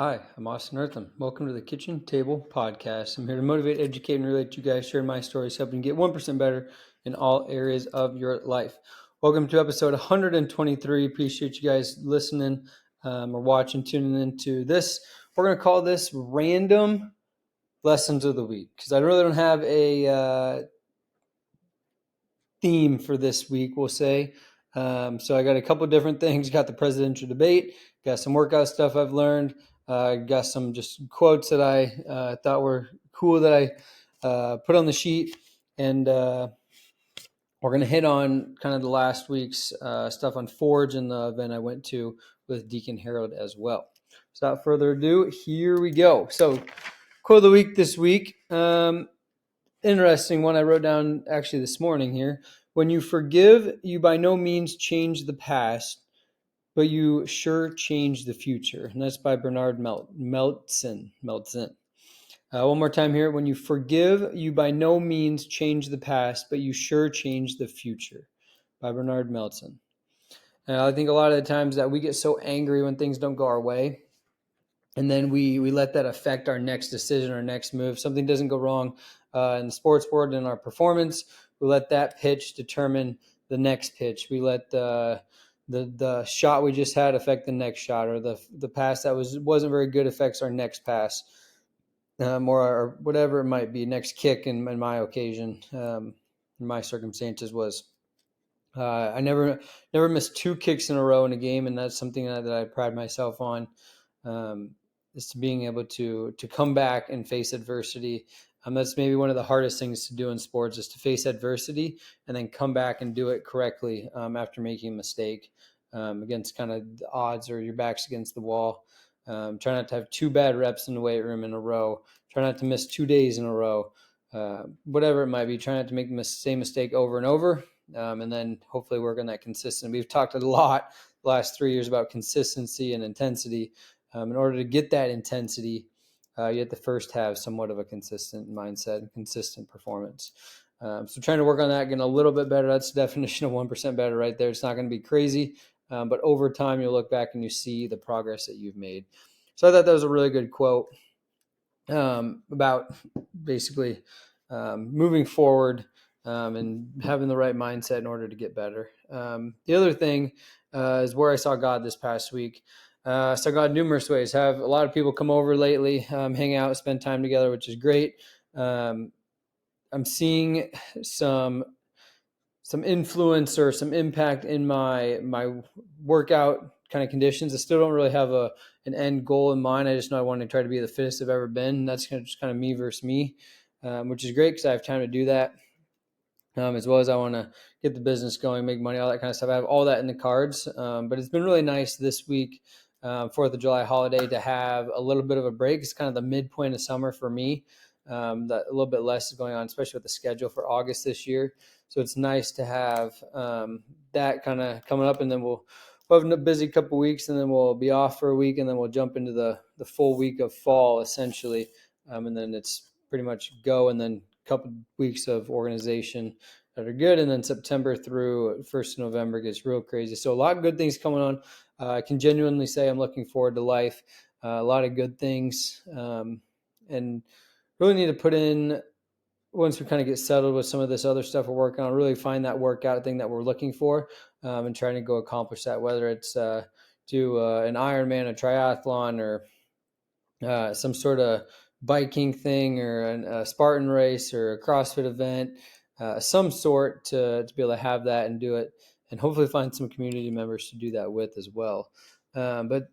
Hi, I'm Austin Eartham. Welcome to the Kitchen Table Podcast. I'm here to motivate, educate, and relate to you guys, sharing my stories, helping you get 1% better in all areas of your life. Welcome to episode 123. Appreciate you guys listening or watching, tuning into this. We're going to call this Random Lessons of the Week because I really don't have a theme for this week, we'll say. So I got a couple different things. Got the presidential debate, got some workout stuff I've learned, got some just quotes that I thought were cool that I put on the sheet, and we're going to hit on kind of the last week's stuff on Forge and the event I went to with Deacon Harold as well. Without further ado, here we go. So quote of the week this week. Interesting one I wrote down actually this morning here. When you forgive, you by no means change the past, but you sure change the future. And that's by Bernard Meltzer. One more time here. When you forgive, you by no means change the past, but you sure change the future. By Bernard Meltzer. And I think a lot of the times that we get so angry when things don't go our way, and then we let that affect our next decision, our next move. Something doesn't go wrong in the sports world in our performance. We let that pitch determine the next pitch. We let the shot we just had affect the next shot, or the pass that wasn't very good affects our next pass, or whatever it might be. Next kick in my occasion, in my circumstances was. I never missed two kicks in a row in a game, and that's something that I pride myself on. Is to being able to come back and face adversity. That's maybe one of the hardest things to do in sports, is to face adversity and then come back and do it correctly after making a mistake against kind of the odds, or your back's against the wall. Try not to have two bad reps in the weight room in a row. Try not to miss 2 days in a row. Whatever it might be, try not to make the same mistake over and over. And then hopefully work on that consistency. We've talked a lot the last 3 years about consistency and intensity. In order to get that intensity, you have to first have somewhat of a consistent mindset, consistent performance. So trying to work on that, getting a little bit better. That's the definition of 1% better right there. It's not going to be crazy, but over time you'll look back and you see the progress that you've made. So I thought that was a really good quote about basically moving forward and having the right mindset in order to get better. The other thing is where I saw God this past week. Saw God numerous ways. Have a lot of people come over lately, hang out, spend time together, which is great. I'm seeing some influence or some impact in my workout kind of conditions. I still don't really have an end goal in mind. I just know I want to try to be the fittest I've ever been. And that's just kind of me versus me, which is great because I have time to do that. As well as I want to get the business going, make money, all that kind of stuff. I have all that in the cards. But it's been really nice this week, 4th of July holiday, to have a little bit of a break. It's kind of the midpoint of summer for me. That a little bit less is going on, especially with the schedule for August this year. So it's nice to have that kind of coming up, and then we'll have a busy couple weeks, and then we'll be off for a week, and then we'll jump into the full week of fall essentially, and then it's pretty much go, and then a couple weeks of organization that are good, and then September through 1st of November gets real crazy. So a lot of good things coming on. I can genuinely say I'm looking forward to life. A lot of good things, and really need to put in, once we kind of get settled with some of this other stuff we're working on, really find that workout thing that we're looking for, and trying to go accomplish that, whether it's do an Ironman, a triathlon, or some sort of biking thing, or a Spartan race, or a CrossFit event, some sort to be able to have that and do it, and hopefully find some community members to do that with as well. But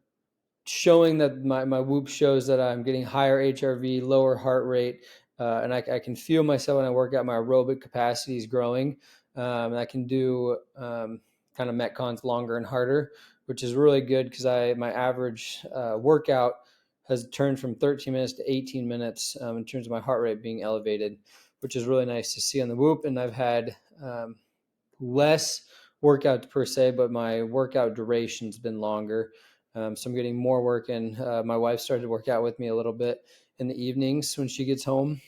showing that my Whoop shows that I'm getting higher HRV, lower heart rate, and I can feel myself when I work out. My aerobic capacity is growing, and I can do kind of Metcons longer and harder, which is really good because my average workout has turned from 13 minutes to 18 minutes in terms of my heart rate being elevated, which is really nice to see on the Whoop. And I've had less workout per se, but my workout duration's been longer. So I'm getting more work in. My wife started to work out with me a little bit in the evenings when she gets home.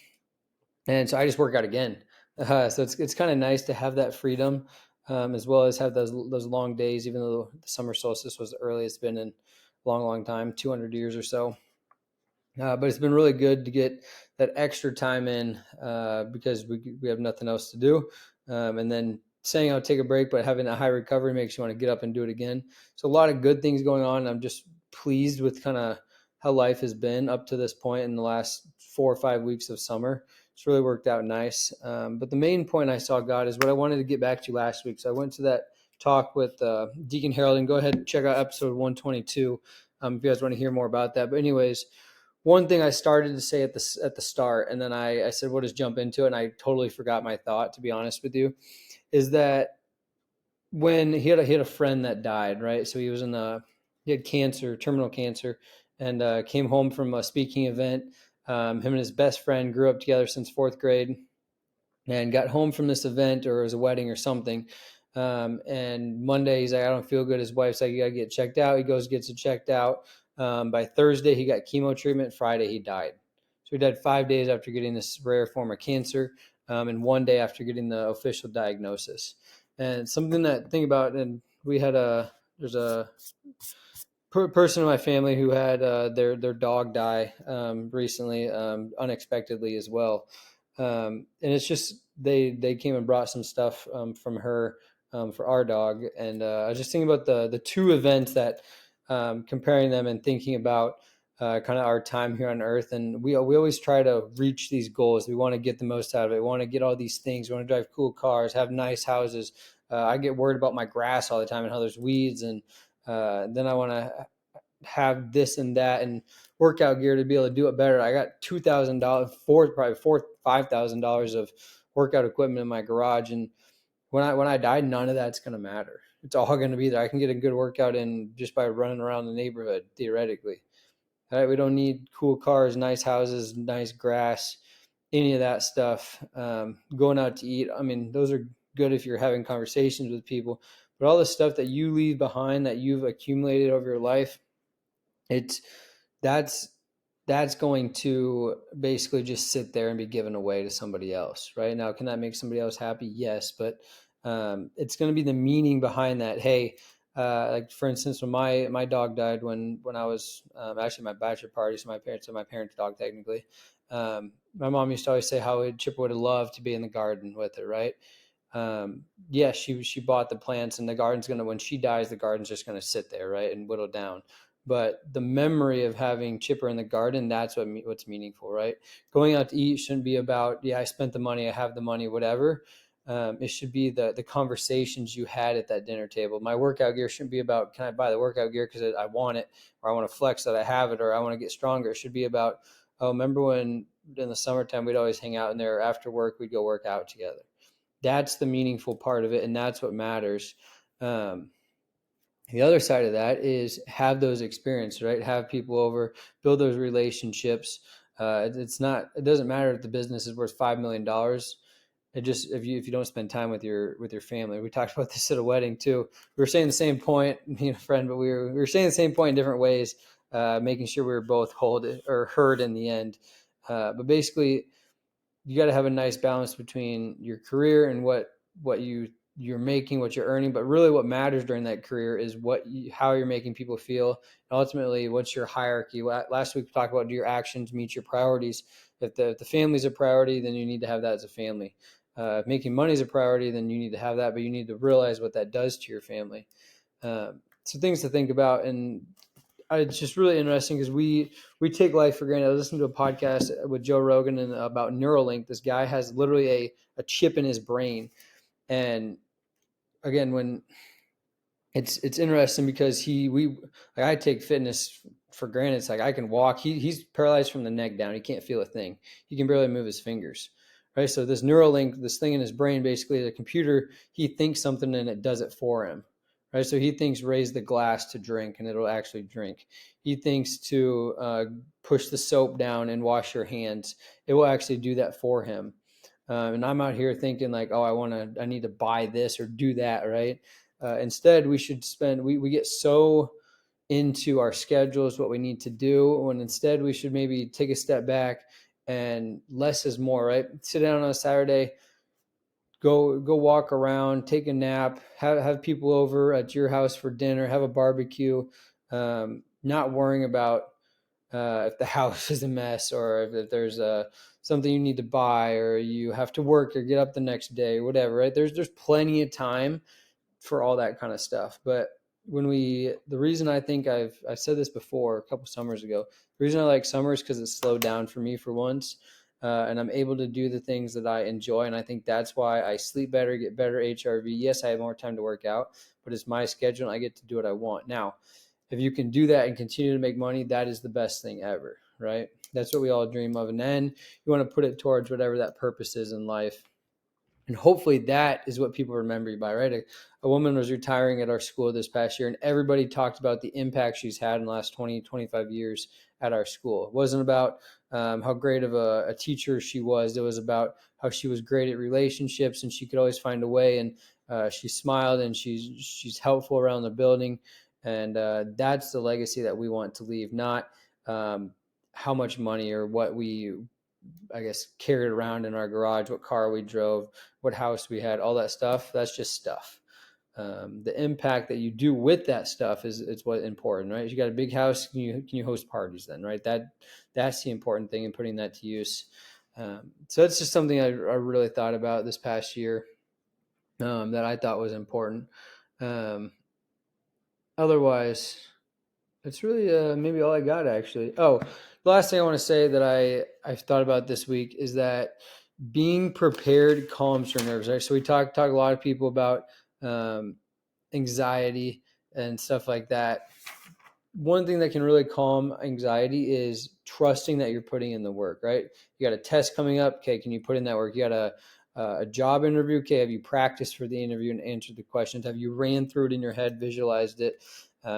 And so I just work out again. So it's kind of nice to have that freedom, as well as have those long days, even though the summer solstice was the earliest it's been in a long, long time, 200 years or so. But it's been really good to get that extra time in because we have nothing else to do. And then saying I'll take a break, but having a high recovery makes you want to get up and do it again. So a lot of good things going on. I'm just pleased with kind of how life has been up to this point in the last 4 or 5 weeks of summer. It's really worked out nice. But the main point I saw God is what I wanted to get back to last week. So I went to that talk with Deacon Harold, and go ahead and check out episode 122 if you guys want to hear more about that. But anyways, one thing I started to say at the start, and then I said, "We'll just jump into it," and I totally forgot my thought. To be honest with you, is that when he had a friend that died, right? So he had cancer, terminal cancer, and came home from a speaking event. Him and his best friend grew up together since fourth grade, and got home from this event, or it was a wedding or something. And Monday he's like, I don't feel good. His wife's like, you gotta get checked out. He goes, gets it checked out. By Thursday, he got chemo treatment. Friday, he died. So he died 5 days after getting this rare form of cancer, and 1 day after getting the official diagnosis. And something that think about, and there's a person in my family who had their dog die recently, unexpectedly as well. And it's just they came and brought some stuff from her for our dog, and I was just thinking about the two events that comparing them and thinking about kind of our time here on Earth, and we always try to reach these goals. We want to get the most out of it. We want to get all these things. We want to drive cool cars, have nice houses. I get worried about my grass all the time and how there's weeds, and then I want to have this and that and workout gear to be able to do it better. I got $2,000, probably $5,000 of workout equipment in my garage, and when I die, none of that's going to matter. It's all going to be there. I can get a good workout in just by running around the neighborhood, theoretically. All right, we don't need cool cars, nice houses, nice grass, any of that stuff. Going out to eat, I mean, those are good if you're having conversations with people, but all the stuff that you leave behind that you've accumulated over your life, it's that's that's going to basically just sit there and be given away to somebody else. Right now, can that make somebody else happy? Yes, but it's going to be the meaning behind that. Hey, like for instance, when my dog died when I was actually my bachelor party, so my parents' dog technically. My mom used to always say how Chipper would have loved to be in the garden with her, right? Yeah, she bought the plants, and the garden's gonna, when she dies, the garden's just gonna sit there, right, and whittle down. But the memory of having Chipper in the garden, that's what's meaningful, right? Going out to eat shouldn't be about, yeah, I spent the money, I have the money, whatever. It should be the conversations you had at that dinner table. My workout gear shouldn't be about, can I buy the workout gear because I want it, or I want to flex that I have it, or I want to get stronger. It should be about, oh, remember when in the summertime we'd always hang out in there after work, we'd go work out together. That's the meaningful part of it, and that's what matters. The other side of that is have those experiences, right? Have people over, build those relationships. It doesn't matter if the business is worth $5 million. It just, if you don't spend time with your family. We talked about this at a wedding too. We were saying the same point, me and a friend, but we were saying the same point in different ways, making sure we were both heard in the end. But basically, you got to have a nice balance between your career and what you're making, what you're earning, but really what matters during that career is how you're making people feel, and ultimately what's your hierarchy. Last week we talked about, do your actions meet your priorities? If the family's a priority, then you need to have that as a family. If making money is a priority, then you need to have that, but you need to realize what that does to your family. So things to think about. And it's just really interesting because we take life for granted. I listened to a podcast with Joe Rogan about Neuralink. This guy has literally a chip in his brain, and again, when it's interesting because I take fitness for granted. It's like I can walk. He's paralyzed from the neck down. He can't feel a thing. He can barely move his fingers. Right. So this Neuralink, this thing in his brain, basically the computer, he thinks something and it does it for him. Right. So he thinks raise the glass to drink and it'll actually drink. He thinks to push the soap down and wash your hands. It will actually do that for him. And I'm out here thinking like, oh, I need to buy this or do that. Right. Instead, we should we get so into our schedules, what we need to do, when instead we should maybe take a step back, and less is more, right? Sit down on a Saturday, go walk around, take a nap, have people over at your house for dinner, have a barbecue, not worrying about if the house is a mess, or if there's something you need to buy, or you have to work or get up the next day, whatever, right? There's plenty of time for all that kind of stuff. But the reason I think I've said this before a couple summers ago, the reason I like summer is because it's slowed down for me for once. And I'm able to do the things that I enjoy. And I think that's why I sleep better, get better HRV. Yes, I have more time to work out, but it's my schedule and I get to do what I want. Now, if you can do that and continue to make money, that is the best thing ever, right? That's what we all dream of. And then you want to put it towards whatever that purpose is in life. And hopefully that is what people remember you by, right? A woman was retiring at our school this past year, and everybody talked about the impact she's had in the last 20, 25 years at our school. It wasn't about how great of a teacher she was. It was about how she was great at relationships, and she could always find a way. And she smiled, and she's helpful around the building. And that's the legacy that we want to leave, not how much money or what we, I guess, carried around in our garage, what car we drove, what house we had, all that stuff. That's just stuff. The impact that you do with that stuff is what's important, right? If you got a big house, can you host parties then, right? That's the important thing in putting that to use. So it's just something I really thought about this past year that I thought was important. Otherwise, it's really maybe all I got, actually. Oh, the last thing I want to say that I've thought about this week is that being prepared calms your nerves, right? So we talk a lot of people about anxiety and stuff like that. One thing that can really calm anxiety is trusting that you're putting in the work, right? You got a test coming up. Okay, can you put in that work? You got a job interview. Okay, have you practiced for the interview and answered the questions? Have you ran through it in your head, visualized it?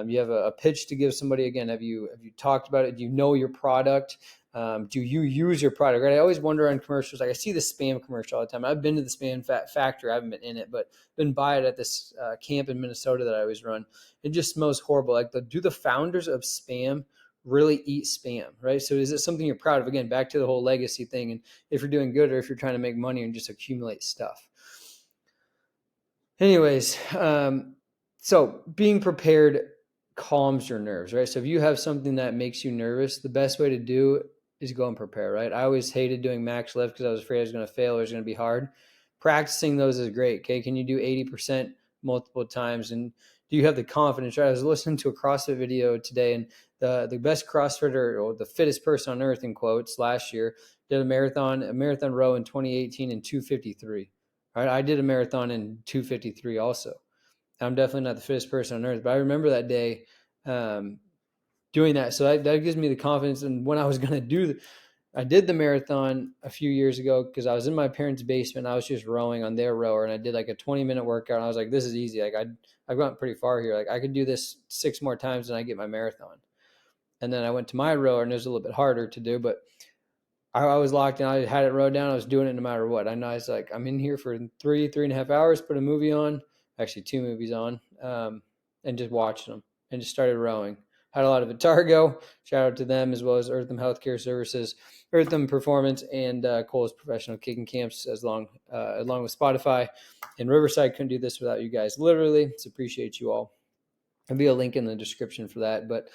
You have a pitch to give somebody. Again, have you talked about it? Do you know your product? Do you use your product? Right? I always wonder on commercials. Like I see the spam commercial all the time. I've been to the spam factory. I haven't been in it, but been by it at this camp in Minnesota that I always run. It just smells horrible. Like do the founders of spam really eat spam? Right? So is it something you're proud of? Again, back to the whole legacy thing. And if you're doing good or if you're trying to make money and just accumulate stuff. Anyways, so being prepared calms your nerves, right? So if you have something that makes you nervous, the best way to do is go and prepare, right? I always hated doing max lift because I was afraid I was going to fail or it was going to be hard. Practicing those is great. Okay. Can you do 80% multiple times? And do you have the confidence, right? I was listening to a CrossFit video today, and the best CrossFitter, or the fittest person on earth in quotes, last year did a marathon row in 2018 in 2:53. All right. I did a marathon in 2:53 also. I'm definitely not the fittest person on earth, but I remember that day doing that. So that gives me the confidence. And when I was going to I did the marathon a few years ago because I was in my parents' basement. I was just rowing on their rower, and I did like a 20-minute workout. And I was like, this is easy. Like I've gone pretty far here. Like I could do this 6 more times and I get my marathon. And then I went to my rower, and it was a little bit harder to do, but I was locked in. I had it rowed down. I was doing it no matter what. I know I was like, I'm in here for 3.5 hours, put a movie on, actually 2 movies on, and just watching them and just started rowing. Had a lot of Vitargo. Shout out to them, as well as Eartham Healthcare Services, Eartham Performance, and Cole's Professional Kicking Camps, along with Spotify and Riverside. Couldn't do this without you guys. Literally, it's appreciate you all. There'll be a link in the description for that. But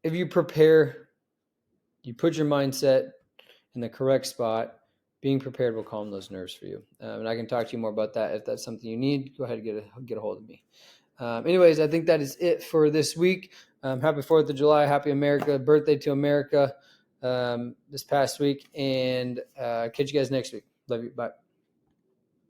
if you prepare, you put your mindset in the correct spot, being prepared will calm those nerves for you. And I can talk to you more about that. If that's something you need, go ahead and get a hold of me. Anyways, I think that is it for this week. Happy 4th of July. Happy America. Birthday to America this past week. And catch you guys next week. Love you. Bye.